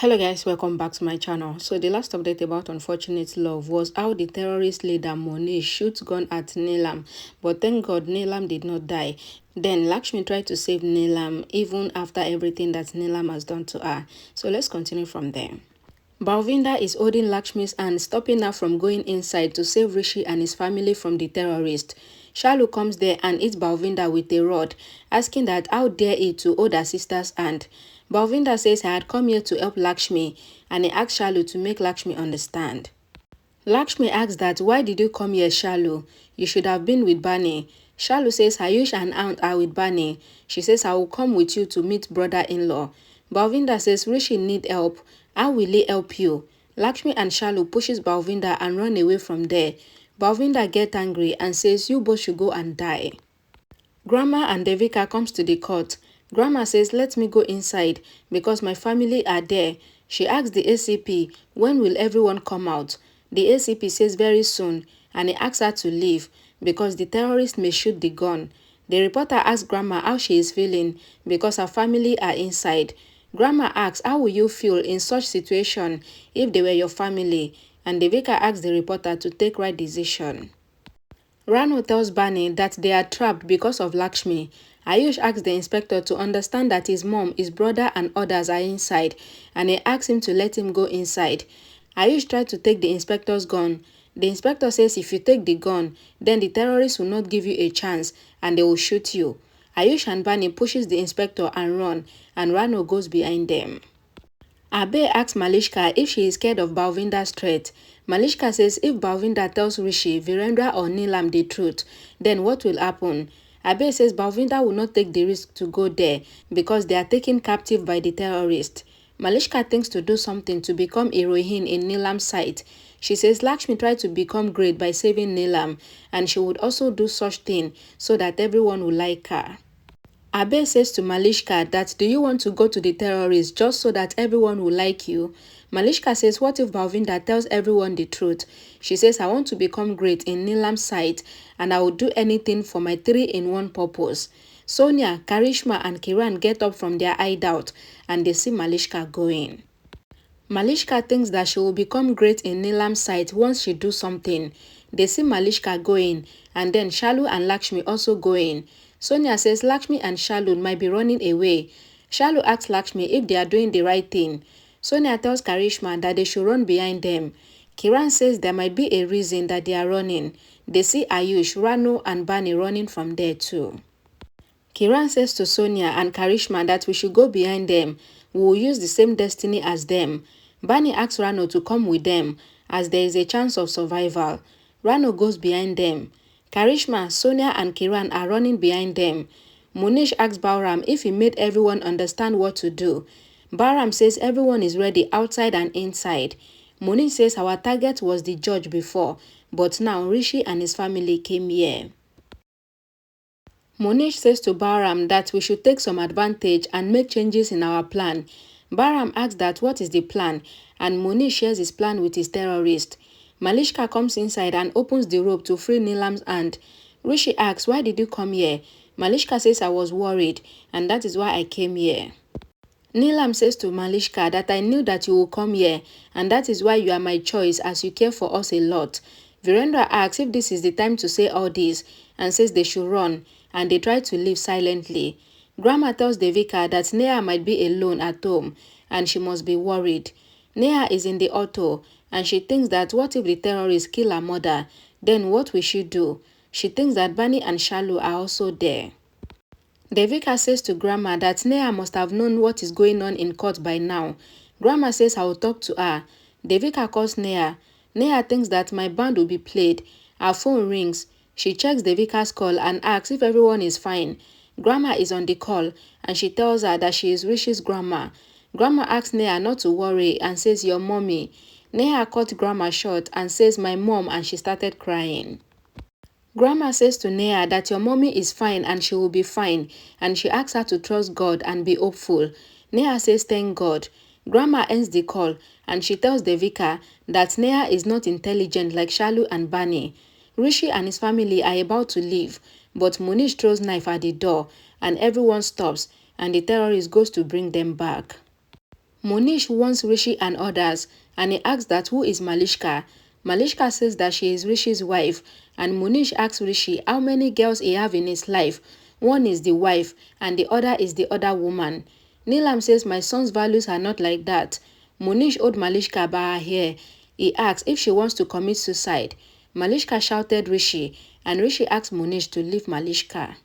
Hello guys, welcome back to my channel. So the last update about Unfortunate Love was how the terrorist leader Monish shoots gun at Neelam, but thank God Neelam did not die. Then Lakshmi tried to save Neelam even after everything that Neelam has done to her. So let's continue from there. Balwinder is holding Lakshmi's hand, stopping her from going inside to save Rishi and his family from the terrorist. Shalu comes there and hits Balwinder with a rod, asking that how dare he to hold her sister's hand. Balwinder says I had come here to help Lakshmi, and he asks Shalu to make Lakshmi understand. Lakshmi asks that why did you come here, Shalu? You should have been with Bani. Shalu says Ayush and aunt are with Bani. She says I will come with you to meet brother-in-law. Balwinder says Rishi need help. How will he help you? Lakshmi and Shalu pushes Balwinder and run away from there. Balwinder gets angry and says you both should go and die. Grandma and Devika comes to the court. Grandma says let me go inside because my family are there. She asks the ACP when will everyone come out. The ACP says very soon, and he asks her to leave because the terrorist may shoot the gun. The reporter asks Grandma how she is feeling because her family are inside. Grandma asks how will you feel in such situation if they were your family, and Devika asks the reporter to take right decision. Rano tells Bani that they are trapped because of Lakshmi. Ayush asks the inspector to understand that his mom, his brother and others are inside, and he asks him to let him go inside. Ayush tried to take the inspector's gun. The inspector says if you take the gun, then the terrorists will not give you a chance and they will shoot you. Ayush and Bani pushes the inspector and run, and Rano goes behind them. Abe asks Malishka if she is scared of Balwinder's threat. Malishka says if Balwinder tells Rishi, Virendra or Neelam the truth, then what will happen? Abe says Balwinder will not take the risk to go there because they are taken captive by the terrorists. Malishka thinks to do something to become heroine in Neelam's sight. She says Lakshmi tried to become great by saving Neelam, and she would also do such thing so that everyone will like her. Abe says to Malishka that do you want to go to the terrorists just so that everyone will like you? Malishka says what if Balwinder tells everyone the truth? She says I want to become great in Neelam's sight and I will do anything for my 3-in-1 purpose. Sonia, Karishma and Kiran get up from their hideout and they see Malishka going. Malishka thinks that she will become great in Neelam's sight once she does something. They see Malishka going and then Shalu and Lakshmi also going. Sonia says Lakshmi and Shalu might be running away. Shalu asks Lakshmi if they are doing the right thing. Sonia tells Karishma that they should run behind them. Kiran says there might be a reason that they are running. They see Ayush, Rano and Bani running from there too. Kiran says to Sonia and Karishma that we should go behind them. We will use the same destiny as them. Bani asks Rano to come with them as there is a chance of survival. Rano goes behind them. Karishma, Sonia and Kiran are running behind them. Munish asks Balram if he made everyone understand what to do. Balram says everyone is ready outside and inside. Munish says our target was the judge before, but now Rishi and his family came here. Monish says to Balram that we should take some advantage and make changes in our plan. Balram asks that what is the plan, and Monish shares his plan with his terrorist. Malishka comes inside and opens the rope to free Neelam's hand. Rishi asks, why did you come here? Malishka says I was worried, and that is why I came here. Neelam says to Malishka that I knew that you will come here, and that is why you are my choice as you care for us a lot. Virendra asks if this is the time to say all this, and says they should run, and they try to leave silently. Grandma tells Devika that Neha might be alone at home, and she must be worried. Neha is in the auto, and she thinks that what if the terrorists kill her mother, then what will she do? She thinks that Bani and Shalu are also there. Devika says to Grandma that Neha must have known what is going on in court by now. Grandma says I will talk to her. Devika calls Neha. Neha thinks that my band will be played. Her phone rings. She checks Devika's call and asks if everyone is fine. Grandma is on the call and she tells her that she is Rishi's grandma. Grandma asks Neha not to worry and says your mommy. Neha cut Grandma short and says my mom, and she started crying. Grandma says to Neha that your mommy is fine and she will be fine, and she asks her to trust God and be hopeful. Neha says thank God. Grandma ends the call and she tells Devika that Neha is not intelligent like Shalu and Bani. Rishi and his family are about to leave, but Munish throws knife at the door and everyone stops and the terrorist goes to bring them back. Monish warns Rishi and others, and he asks that who is Malishka. Malishka says that she is Rishi's wife, and Monish asks Rishi how many girls he have in his life. One is the wife, and the other is the other woman. Neelam says my son's values are not like that. Monish owed Malishka by her hair. He asks if she wants to commit suicide. Malishka shouted Rishi, and Rishi asked Monish to leave Malishka.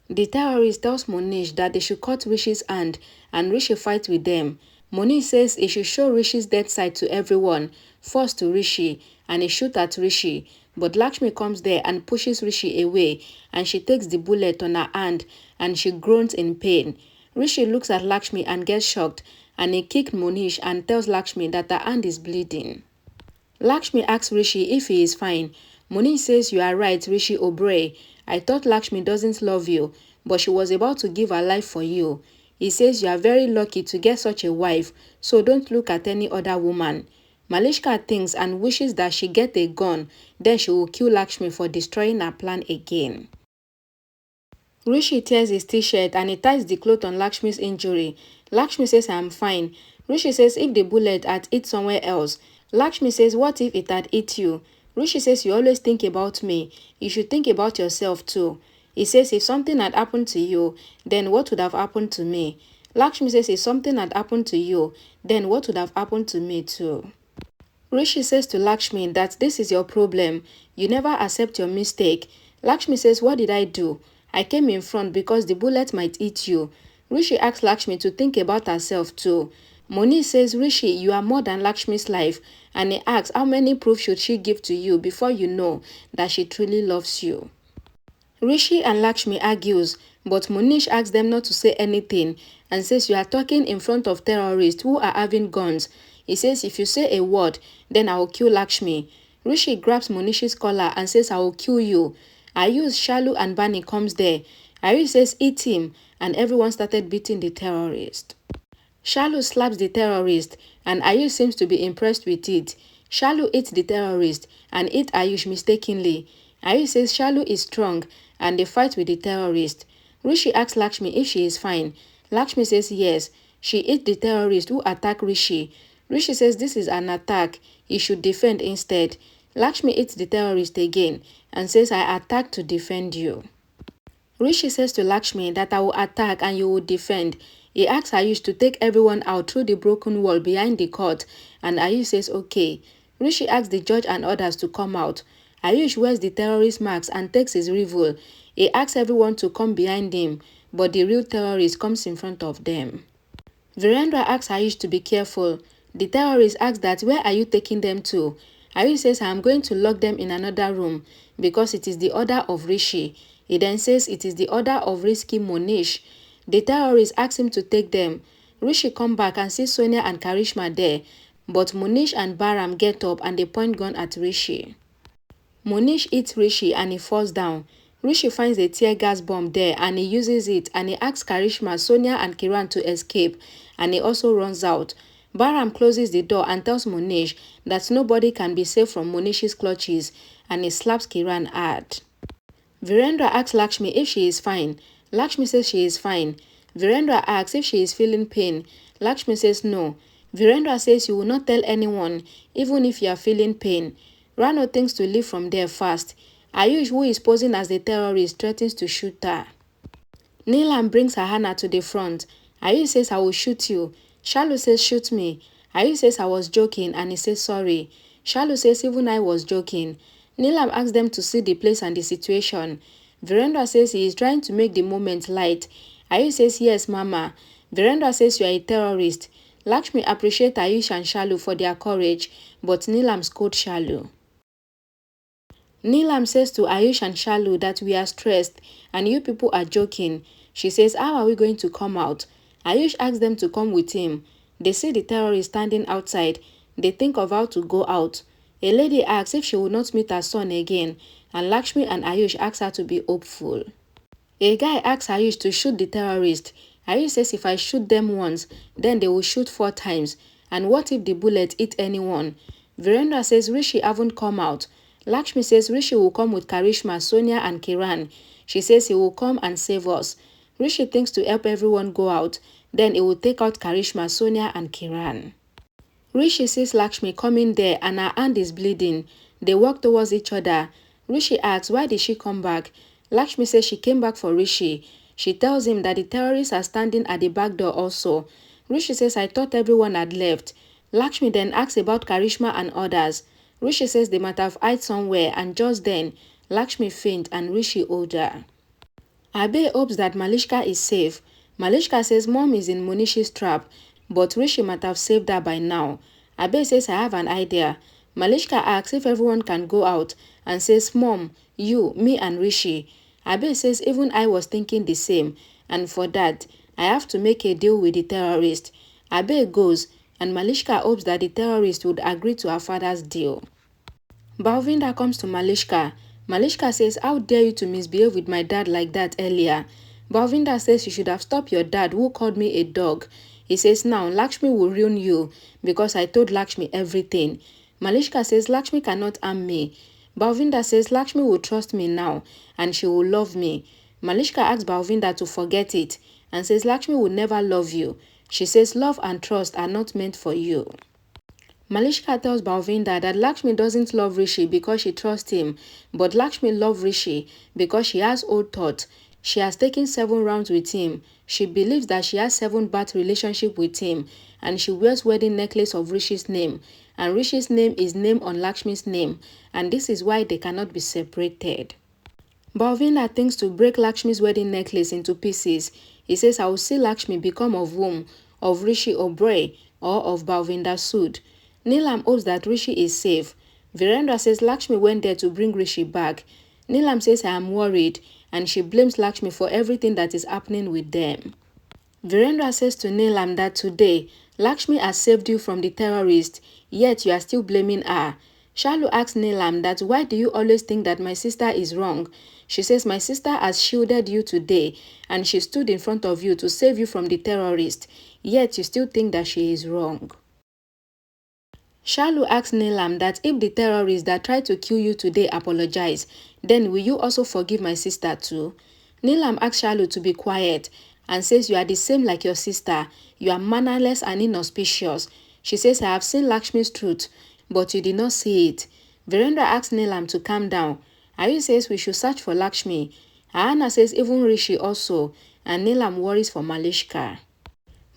The terrorist tells Monish that they should cut Rishi's hand, and Rishi fights with them. Monish says he should show Rishi's dead side to everyone, first to Rishi, and he shoots at Rishi. But Lakshmi comes there and pushes Rishi away, and she takes the bullet on her hand, and she groans in pain. Rishi looks at Lakshmi and gets shocked, and he kicks Monish and tells Lakshmi that her hand is bleeding. Lakshmi asks Rishi if he is fine. Monish says you are right, Rishi Oberoi. I thought Lakshmi doesn't love you, but she was about to give her life for you. He says you are very lucky to get such a wife, so don't look at any other woman. Malishka thinks and wishes that she get a gun, then she will kill Lakshmi for destroying her plan again. Rishi tears his t-shirt and he ties the cloth on Lakshmi's injury. Lakshmi says I am fine. Rishi says if the bullet had hit somewhere else. Lakshmi says what if it had hit you? Rishi says you always think about me. You should think about yourself too. He says if something had happened to you, then what would have happened to me? Lakshmi says if something had happened to you, then what would have happened to me too? Rishi says to Lakshmi that this is your problem. You never accept your mistake. Lakshmi says what did I do? I came in front because the bullet might hit you. Rishi asks Lakshmi to think about herself too. Monish says Rishi, you are more than Lakshmi's life, and he asks how many proofs should she give to you before you know that she truly loves you. Rishi and Lakshmi argues, but Monish asks them not to say anything and says you are talking in front of terrorists who are having guns. He says if you say a word, then I will kill Lakshmi. Rishi grabs Monish's collar and says I will kill you. Ayush, Shalu and Bani comes there. Ayush says eat him, and everyone started beating the terrorist. Shalu slaps the terrorist and Ayush seems to be impressed with it. Shalu hits the terrorist and hits Ayush mistakenly. Ayush says Shalu is strong and they fight with the terrorist. Rishi asks Lakshmi if she is fine. Lakshmi says yes. She hit the terrorist who attacked Rishi. Rishi says this is an attack. He should defend instead. Lakshmi hits the terrorist again and says I attacked to defend you. Rishi says to Lakshmi that I will attack and you will defend. He asks Ayush to take everyone out through the broken wall behind the court, and Ayush says okay. Rishi asks the judge and others to come out. Ayush wears the terrorist mask and takes his reveal. He asks everyone to come behind him, but the real terrorist comes in front of them. Virendra asks Ayush to be careful. The terrorist asks that where are you taking them to? Ayush says I am going to lock them in another room because it is the order of Rishi. He then says it is the order of Risky Monish. The terrorist asks him to take them. Rishi comes back and sees Sonia and Karishma there, but Monish and Baram get up and they point gun at Rishi. Monish hits Rishi and he falls down. Rishi finds a tear gas bomb there and he uses it and he asks Karishma, Sonia and Kiran to escape and he also runs out. Baram closes the door and tells Monish that nobody can be safe from Monish's clutches and he slaps Kiran hard. Virendra asks Lakshmi if she is fine. Lakshmi says she is fine. Virendra asks if she is feeling pain. Lakshmi says no. Virendra says you will not tell anyone, even if you are feeling pain. Rano thinks to leave from there fast. Ayush, who is posing as the terrorist, threatens to shoot her. Neelam brings Ahana to the front. Ayush says I will shoot you. Shalu says shoot me. Ayush says I was joking and he says sorry. Shalu says even I was joking. Neelam asks them to see the place and the situation. Virendra says he is trying to make the moment light. Ayush says yes mama. Virendra says you are a terrorist. Lakshmi appreciates Ayush and Shalu for their courage, but Neelam scolded Shalu. Neelam says to Ayush and Shalu that we are stressed and you people are joking. She says how are we going to come out? Ayush asks them to come with him. They see the terrorist standing outside. They think of how to go out. A lady asks if she will not meet her son again, and Lakshmi and Ayush ask her to be hopeful. A guy asks Ayush to shoot the terrorist. Ayush says if I shoot them once, then they will shoot 4 times. And what if the bullet hit anyone? Virendra says Rishi haven't come out. Lakshmi says Rishi will come with Karishma, Sonia and Kiran. She says he will come and save us. Rishi thinks to help everyone go out. Then it will take out Karishma, Sonia and Kiran. Rishi sees Lakshmi coming there and her hand is bleeding. They walk towards each other. Rishi asks, why did she come back? Lakshmi says she came back for Rishi. She tells him that the terrorists are standing at the back door also. Rishi says, I thought everyone had left. Lakshmi then asks about Karishma and others. Rishi says they might have hid somewhere, and just then, Lakshmi faints and Rishi holds her. Abe hopes that Malishka is safe. Malishka says mom is in Monish's trap, but Rishi might have saved her by now. Abe says, I have an idea. Malishka asks if everyone can go out and says, Mom, you, me and Rishi. Abe says even I was thinking the same, and for that, I have to make a deal with the terrorist. Abe goes, and Malishka hopes that the terrorist would agree to her father's deal. Balwinder comes to Malishka. Malishka says, how dare you to misbehave with my dad like that earlier? Balwinder says, you should have stopped your dad who called me a dog. He says, now Lakshmi will ruin you because I told Lakshmi everything. Malishka says, Lakshmi cannot harm me. Balwinder says, Lakshmi will trust me now and she will love me. Malishka asks Balwinder to forget it and says, Lakshmi will never love you. She says, love and trust are not meant for you. Malishka tells Balwinder that Lakshmi doesn't love Rishi because she trusts him, but Lakshmi loves Rishi because she has old thoughts. She has taken 7 rounds with him. She believes that she has 7 bad relationship with him, and she wears wedding necklace of Rishi's name, and Rishi's name is named on Lakshmi's name, and this is why they cannot be separated. Balwinder thinks to break Lakshmi's wedding necklace into pieces. He says, I will see Lakshmi become of womb, of Rishi Oberoi, or of Balwinder Sood. Neelam hopes that Rishi is safe. Virendra says Lakshmi went there to bring Rishi back. Neelam says, I am worried, and she blames Lakshmi for everything that is happening with them. Virendra says to Neelam that today, Lakshmi has saved you from the terrorists, yet you are still blaming her. Shalu asks Neelam that why do you always think that my sister is wrong? She says my sister has shielded you today, and she stood in front of you to save you from the terrorists, yet you still think that she is wrong. Shalu asks Neelam that if the terrorists that tried to kill you today apologize, then will you also forgive my sister too? Neelam asks Shalu to be quiet and says you are the same like your sister. You are mannerless and inauspicious. She says I have seen Lakshmi's truth, but you did not see it. Virendra asks Neelam to calm down. Ayu says we should search for Lakshmi. Ahana says even Rishi also, and Neelam worries for Malishka.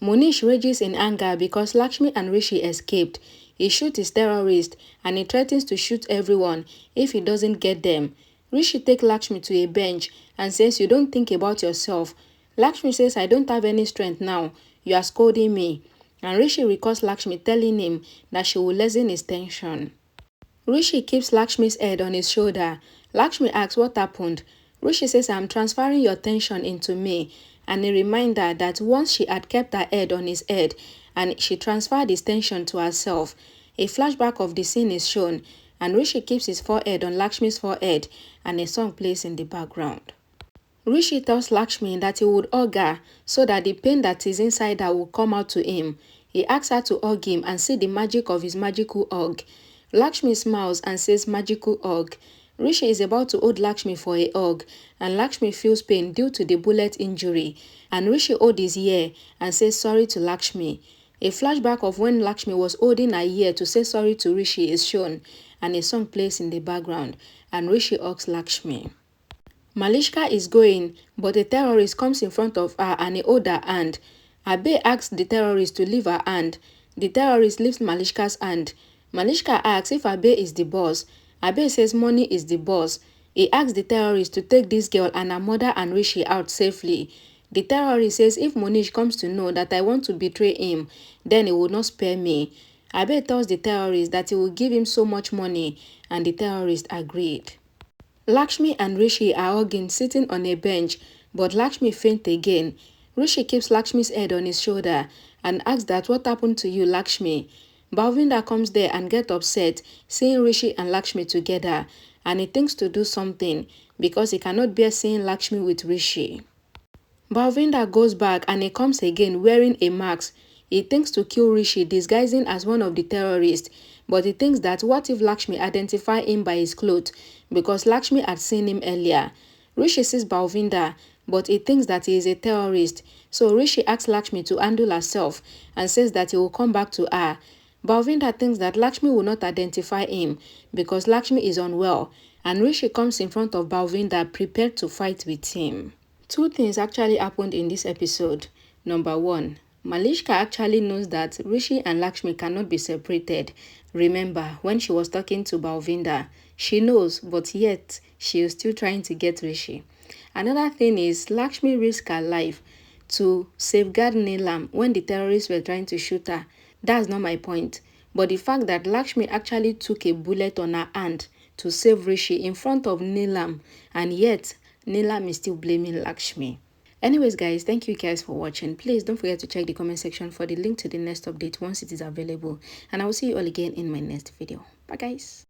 Monish rages in anger because Lakshmi and Rishi escaped. He shoots his terrorist and he threatens to shoot everyone if he doesn't get them. Rishi takes Lakshmi to a bench and says, you don't think about yourself. Lakshmi says, I don't have any strength now. You are scolding me. And Rishi recalls Lakshmi telling him that she will lessen his tension. Rishi keeps Lakshmi's head on his shoulder. Lakshmi asks what happened. Rishi says, I am transferring your tension into me. And a reminder that once she had kept her head on his head, and she transferred his tension to herself. A flashback of the scene is shown, and Rishi keeps his forehead on Lakshmi's forehead, and a song plays in the background. Rishi tells Lakshmi that he would hug her so that the pain that is inside her will come out to him. He asks her to hug him and see the magic of his magical hug. Lakshmi smiles and says magical hug. Rishi is about to hold Lakshmi for a hug, and Lakshmi feels pain due to the bullet injury, and Rishi holds his ear and says sorry to Lakshmi. A flashback of when Lakshmi was holding her ear to say sorry to Rishi is shown, and a song plays in the background, and Rishi hugs Lakshmi. Malishka is going, but a terrorist comes in front of her and he holds her hand. Abe asks the terrorist to leave her hand. The terrorist leaves Malishka's hand. Malishka asks if Abe is the boss. Abe says money is the boss. He asks the terrorist to take this girl and her mother and Rishi out safely. The terrorist says if Monish comes to know that I want to betray him, then he will not spare me. Abe tells the terrorist that he will give him so much money, and the terrorist agreed. Lakshmi and Rishi are hugging, sitting on a bench, but Lakshmi faints again. Rishi keeps Lakshmi's head on his shoulder and asks that what happened to you, Lakshmi? Balwinder comes there and gets upset, seeing Rishi and Lakshmi together, and he thinks to do something because he cannot bear seeing Lakshmi with Rishi. Balwinder goes back and he comes again wearing a mask. He thinks to kill Rishi disguising as one of the terrorists, but he thinks that what if Lakshmi identify him by his clothes because Lakshmi had seen him earlier. Rishi sees Balwinder but he thinks that he is a terrorist. So Rishi asks Lakshmi to handle herself and says that he will come back to her. Balwinder thinks that Lakshmi will not identify him because Lakshmi is unwell, and Rishi comes in front of Balwinder prepared to fight with him. Two things actually happened in this episode. Number one, Malishka actually knows that Rishi and Lakshmi cannot be separated. Remember, when she was talking to Balwinder, she knows, but yet she is still trying to get Rishi. Another thing is, Lakshmi risked her life to safeguard Neelam when the terrorists were trying to shoot her. That's not my point. But the fact that Lakshmi actually took a bullet on her hand to save Rishi in front of Neelam, and yet Neelam is still blaming Lakshmi. Anyways guys, thank you guys for watching. Please don't forget to check the comment section for the link to the next update once it is available. And I will see you all again in my next video. Bye guys.